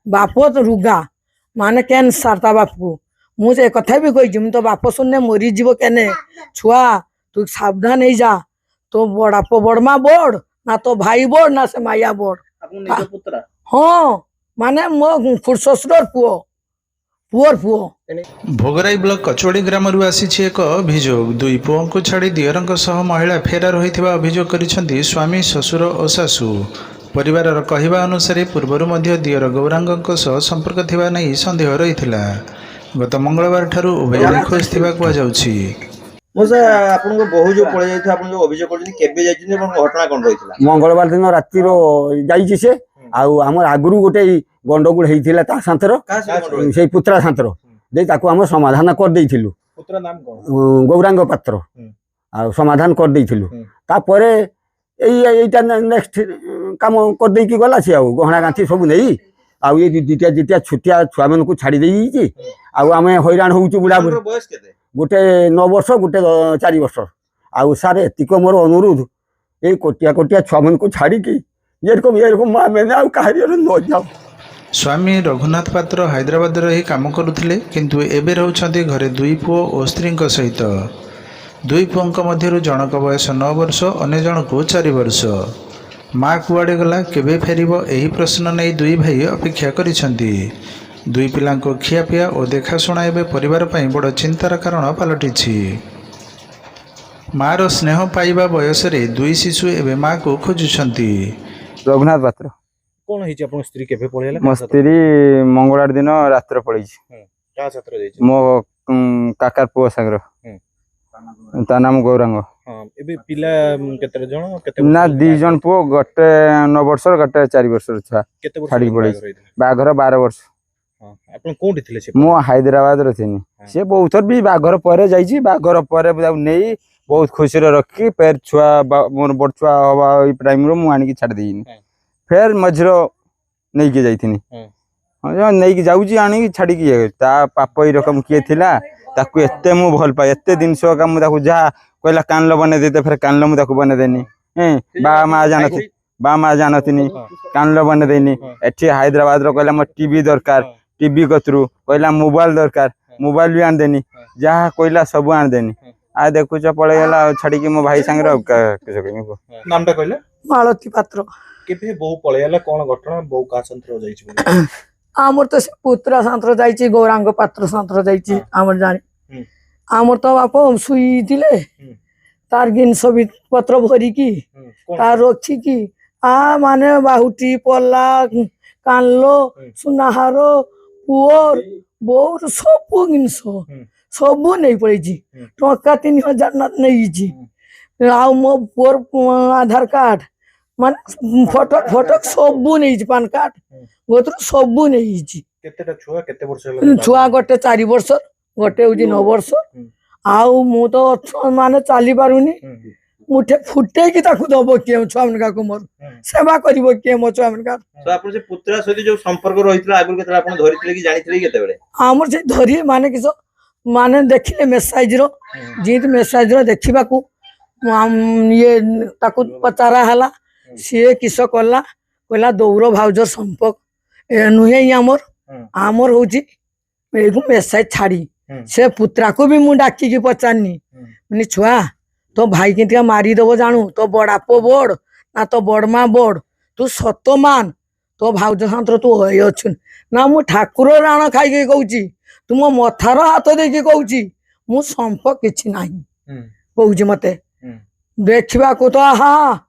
बाप तो रुगा माने केन सारता बाप को मुझे कथा भी कही तो बाप सुनने मरी जीव केने छुआ तू सावधान ही जा तो बड़ाप बड़मा बड़ ना तो भाई बड़ ना से माया बड़ हाँ माने मो खुशसुर पुओ पुअर पुओ भोगराई ब्लॉक कचोड़ी ग्राम आसी एक अभियोग दुई पुओं को छाड़ी दियरंक सह महिला फेरार होइथिबा अभियोग करिसेंती स्वामी ससुर और सासु परिवार कहवा अनुसार पूर्वर मध्य दियर गौरांगक सह संपर्क थिबा नै संदेह रहिथिला गत मंगलवार ठारू उभय निखोज थिबा कुआ जाउछि मंगलवार दिन राति जाइए से आम आगु गोटे गंडगोल होता सांतर से पुत्रा सांतर आम समाधान करदे गौरांग पात्र आ समाधान करदे तापर यहीटा नेक्स्ट कम करदे गला सी गहना गांठी सब नहीं आउ ये दिटिया दिटिया छुटिया छुआ मान को छाड़ी देई आम हैरान हो बुढ़ा गोटे 9 वर्ष गोटे 4 वर्ष आउ सार एतिक मोर अनुरोध ये कोटिया कोटिया छुआ मान को छाड़ी ये रकम मैंने आउ कहार न जाओ। स्वामी रघुनाथ पात्र हैदराबाद रही काम करुले किंतु एबे रहउछन्ती घरे दुई पुओ और स्त्री सहित दुई पुओं मध्य जनक बयस 9 वर्ष अन्य जन को 4 वर्ष माँ कुआड़े गला केबे फेरिबो एही प्रश्न नहीं दुई भाई अपेक्षा करिसेंती दुई पिला खियापिया और देखाशुणा एवं परिवार बड़ चिंतार कारण पलटि मार स्नेह पाइबा बयस दुई शिशु एवं माँ को खोजुंट रघुनाथ पात्र कौन है आपन स्त्री केबे पळेला मो स्त्री मंगलवार दिन रात्र पळै का छात्र जाय मो काकार पुओ संग्र ता नाम गौरांग हां एबे पिला केते जण केते ना 2 जण पुओ गटे 9 वर्ष गटे 4 वर्ष छुआ केते वर्ष छाड़ी पळै बाघर 12 वर्ष हां आपन कोठी थिले से मो हैदराबाद रे थिनी से बहुत थर भी बाघर परे जाईची बाघर परे नै बहुत खुशी रे रखी पैर छुआ मोर बड़ छुआ हवा टाइम रो मु आनी की छाड़ देनी फेर मझरो नहीं के जाइथिनी हां नहीं की जाउची आनी की छाड़ी की ता पाप ई रकम किए थिला ताकू एते मु भल पाए एते दिन सो का मु ताकू जा कहला कानलो बने देते फिर कानलो मु ताकू बने देनी बा माँ जानथिनी कानलो बने देनी एठी हैदराबाद रो कहला म टीवी दरकार टीवी कतरू कहला मोबाइल दरकार मोबाइल भी आन देनी जहाँ कहला सब आन देनी आ देखुच पळे गला छाड़ी के मो भाई संग रो नामटा कहला मालती पात्र केबे बहु पळेला कोन घटना बहु का संतर जाईची आमर तो पुत्रा सांतर जाइए गौरांग पात्र सांतर जाइए आमर जानी आमर तो बाप शुई दिले तार जिनस पत्र भरिकी तार रखी की आ माने बाहुटी पल्ला कानलो सुनाहार पुअर बोर सब जिनस सब नहीं पड़ी टका 3000 नहीं आ मो पुअर आधार कार्ड माने फटक फटक सब नहीं पान कार्ड गोत्र सब नहीं केतेटा छुआ केते वर्ष होला छुआ गोटे 4 वर्ष गोटे होजी 9 वर्ष आउ मु तो माने चाली पारुनी मुठे फुटे की ताकू दबो के छुआ मनका को मोर सेवा करिवो के मो छुआ मनका तो आपन से पुत्रा सहित जो संपर्क रहितला आगु केतला आपन धरितले की जानितले केते बेले हमर से धरि माने किसो माने देखिले मेसेज रो जीत मेसेज रो देखिबा को ये ताकू पचारा हला सी किस कला कहला दौर भाउजर संपर्क नुहे आमर आमर हूँ मेसेज छाड़ी से पुत्रा को भी मु डाकी पचारनी मैंने छुआ तो भाई के मारिदेव जानू तो बड़ाप बड़ ना तो बड़मा बड़ तू सत मान तो भाउज सांतर तू अच्छु ना मु ठाकुर राण खाई कहूँ तुम मथार हाथ देकी कहूँ मु संपर्क किसी ना कहूँ मत देखा को तो हाँ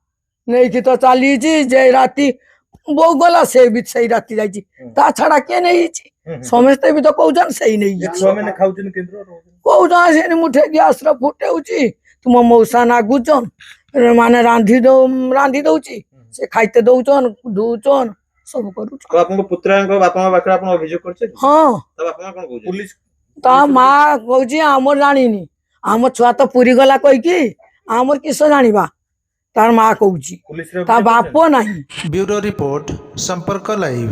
नहीं कि तो चली जे राति बो गला से भी सही राति जाई ता छाड़ा के नहीं समस्ते भी तो कहउजन सही नहीं छुआ माने खाउजन केन्द्र कहउजन से मुठे गैस रा फुटे उची तुम मौसा ना गुजन माने रांधी दउची से खाइते दउचन दुचन सब करू तो आपन पुत्रा को बापा मा बाकरा आपन अभियोग करछे हां तब आपन कोन कहउछ पुलिस ता मां कहउची हमर जानिनी हम छुआ तो पूरी गला कहि की हमर किस जानिबा तार माँ कहूँ ता बाप नहीं। ब्यूरो रिपोर्ट संपर्क लाइव।